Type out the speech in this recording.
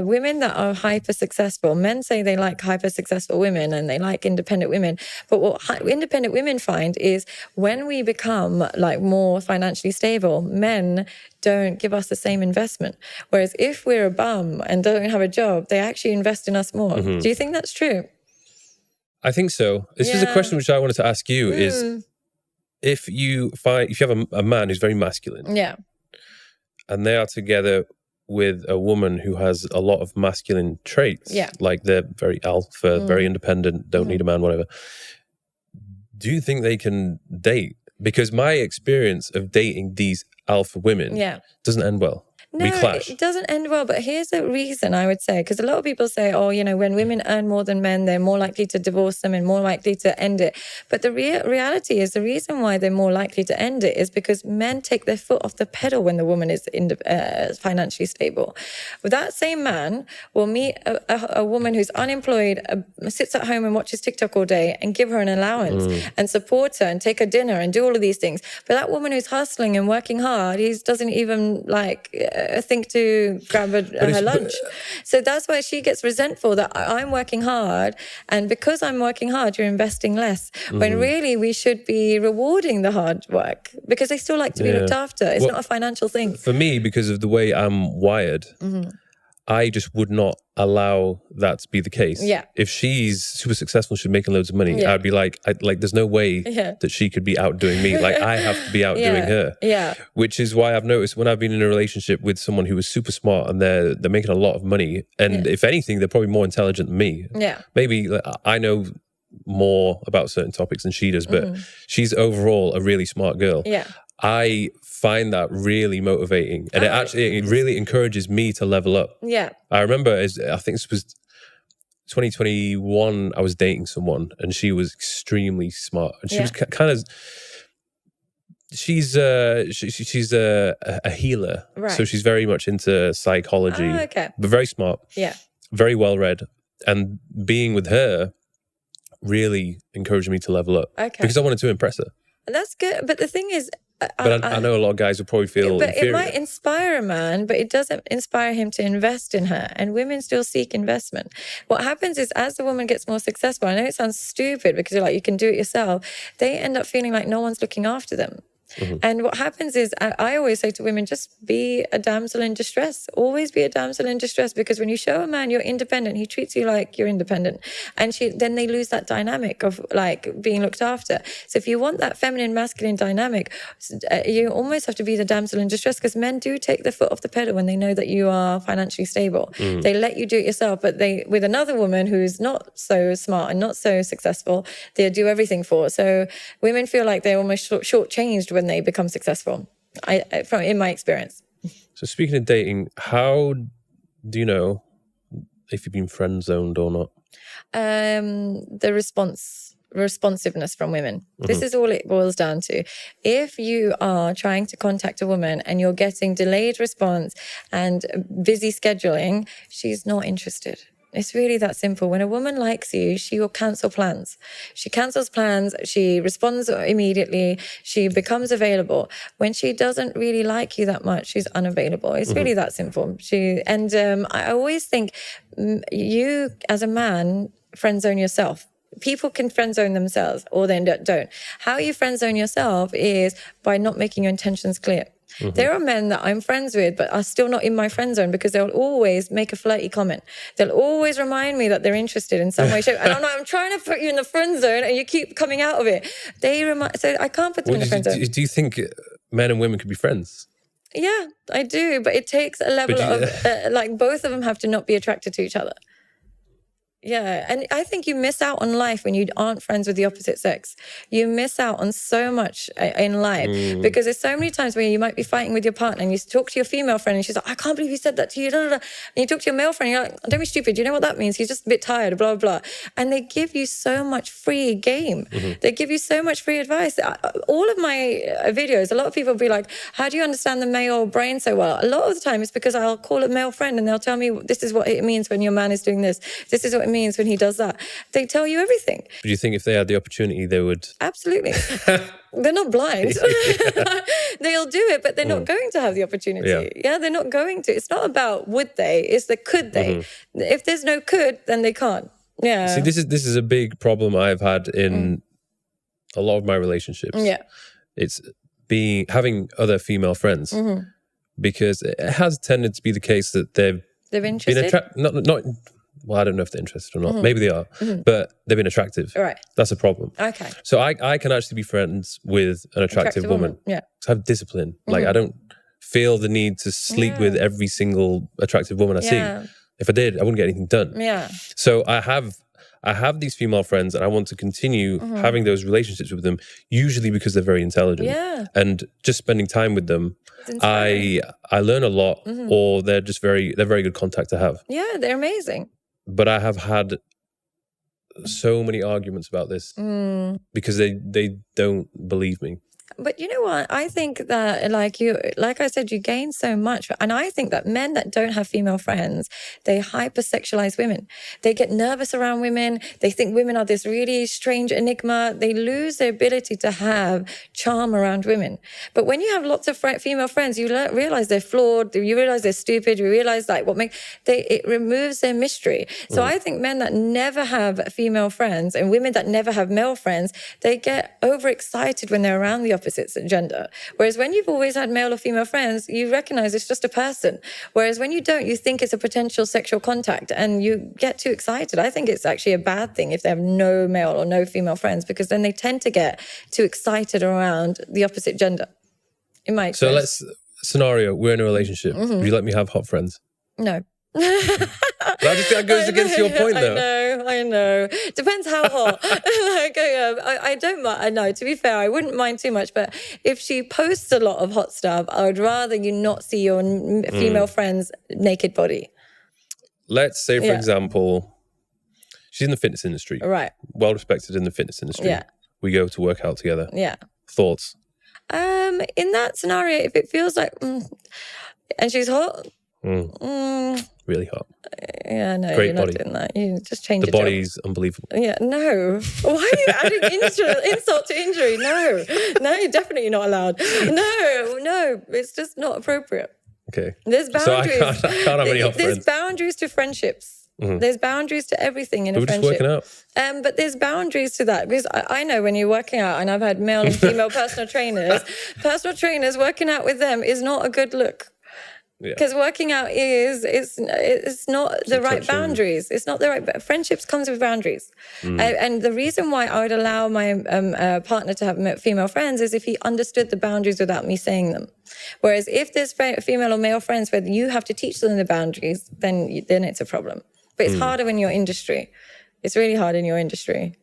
women that are hyper successful, men say they like hyper successful women and they like independent women. But what independent women find is when we become like more financially stable, men don't give us the same investment. Whereas if we're a bum and don't have a job, they actually invest in us more. Do you think that's true? I think so. This is a question which I wanted to ask you is if you have a man who's very masculine. Yeah. And they are together with a woman who has a lot of masculine traits. Yeah. Like they're very alpha, very independent, don't need a man, whatever. Do you think they can date? Because my experience of dating these alpha women doesn't end well. No, we clash. It doesn't end well. But here's the reason, I would say, because a lot of people say, oh, you know, when women earn more than men, they're more likely to divorce them and more likely to end it. But the reality is the reason why they're more likely to end it is because men take their foot off the pedal when the woman is financially stable. But that same man will meet a woman who's unemployed, sits at home and watches TikTok all day and give her an allowance and support her and take her dinner and do all of these things. But that woman who's hustling and working hard, he doesn't even think to grab her lunch. So that's why she gets resentful that I'm working hard, and because I'm working hard, you're investing less. When really we should be rewarding the hard work because they still like to be looked after. It's not a financial thing. For me, because of the way I'm wired, I just would not allow that to be the case. Yeah. If she's super successful, she's making loads of money, I'd be like, there's no way that she could be outdoing me. Like, I have to be outdoing her. Yeah. Which is why I've noticed when I've been in a relationship with someone who is super smart and they're making a lot of money, and if anything, they're probably more intelligent than me. Yeah. Maybe I know more about certain topics than she does, but she's overall a really smart girl. Yeah. I find that really motivating, and it really encourages me to level up. Yeah. I remember, I think this was 2021, I was dating someone and she was extremely smart, and she was kind of, she's a healer, right. So she's very much into psychology, but very smart, very well read, and being with her really encouraged me to level up because I wanted to impress her. That's good, but the thing is, but I know a lot of guys would probably feel inferior. It might inspire a man, but it doesn't inspire him to invest in her. And women still seek investment. What happens is, as the woman gets more successful, I know it sounds stupid because you're like, you can do it yourself. They end up feeling like no one's looking after them. And what happens is, I always say to women, just be a damsel in distress. Always be a damsel in distress, because when you show a man you're independent, he treats you like you're independent. And then they lose that dynamic of like being looked after. So if you want that feminine, masculine dynamic, you almost have to be the damsel in distress, because men do take their foot off the pedal when they know that you are financially stable. They let you do it yourself, but with another woman who's not so smart and not so successful, they do everything for. So women feel like they're almost shortchanged when they become successful, in my experience. So speaking of dating, how do you know if you've been friend zoned or not? The responsiveness from women. This is all it boils down to. If you are trying to contact a woman and you're getting delayed response and busy scheduling, she's not interested. It's really that simple. When a woman likes you, she will cancel plans. She cancels plans. She responds immediately. She becomes available. When she doesn't really like you that much, she's unavailable. It's really that simple. I always think you, as a man, friend zone yourself. People can friend zone themselves, or they don't. How you friend zone yourself is by not making your intentions clear. There are men that I'm friends with but are still not in my friend zone because they'll always make a flirty comment. They'll always remind me that they're interested in some way, shape. And I'm trying to put you in the friend zone and you keep coming out of it. So I can't put them in the friend zone. Do you think men and women could be friends? Yeah, I do. But it takes a level of, both of them have to not be attracted to each other. Yeah, and I think you miss out on life when you aren't friends with the opposite sex. You miss out on so much in life because there's so many times where you might be fighting with your partner and you talk to your female friend and she's like, I can't believe he said that to you. And you talk to your male friend and you're like, don't be stupid. You know what that means? He's just a bit tired, blah, blah, blah. And they give you so much free game. They give you so much free advice. All of my videos, a lot of people will be like, how do you understand the male brain so well? A lot of the time it's because I'll call a male friend and they'll tell me, this is what it means when your man is doing this. This is what it means means when he does that. They tell you everything. Do you think if they had the opportunity, they would? Absolutely. They're not blind. They'll do it, but they're not going to have the opportunity. Yeah, they're not going to. It's not about would they, it's the could they. If there's no could, then they can't. Yeah. See, this is a big problem I've had in a lot of my relationships. Yeah. It's having other female friends, because it has tended to be the case that they've interested. Well, I don't know if they're interested or not. Maybe they are, but they've been attractive. Right. That's a problem. Okay. So I can actually be friends with an attractive woman. Yeah. I have discipline. Like, I don't feel the need to sleep with every single attractive woman I see. If I did, I wouldn't get anything done. Yeah. So I have these female friends, and I want to continue having those relationships with them, usually because they're very intelligent. Yeah. And just spending time with them, I learn a lot, or they're very good contact to have. Yeah, they're amazing. But I have had so many arguments about this because they don't believe me. But you know what? I think that, like I said, you gain so much. And I think that men that don't have female friends, they hypersexualize women. They get nervous around women. They think women are this really strange enigma. They lose their ability to have charm around women. But when you have lots of female friends, you realize they're flawed. You realize they're stupid. You realize it removes their mystery. So I think men that never have female friends and women that never have male friends, they get overexcited when they're around the opposite gender. Whereas when you've always had male or female friends, you recognize it's just a person. Whereas when you don't, you think it's a potential sexual contact and you get too excited. I think it's actually a bad thing if they have no male or no female friends, because then they tend to get too excited around the opposite gender. In my experience. So scenario, we're in a relationship. Would you let me have hot friends? No. That goes against your point, though. I know. Depends how hot. I don't mind. I know. To be fair, I wouldn't mind too much. But if she posts a lot of hot stuff, I would rather you not see your female friend's naked body. Let's say, for example, she's in the fitness industry. Right. Well respected in the fitness industry. Yeah. We go to work out together. Yeah. Thoughts? In that scenario, if it feels like, and she's hot. Really hot. Yeah, no, Great you're body. Not doing that. You just change the body's unbelievable. Yeah, no. Why are you adding insult to injury? No, you're definitely not allowed. No, it's just not appropriate. Okay. There's boundaries. So I can't have any hot friends. There's boundaries to friendships. There's boundaries to everything in a friendship. We're just working out. But there's boundaries to that, because I know when you're working out, and I've had male and female personal trainers working out with them is not a good look. Because working out it's not the right boundaries. It's not the right. Friendships comes with boundaries, and the reason why I would allow my partner to have female friends is if he understood the boundaries without me saying them. Whereas if there's female or male friends where you have to teach them the boundaries, then it's a problem. But it's harder in your industry. It's really hard in your industry.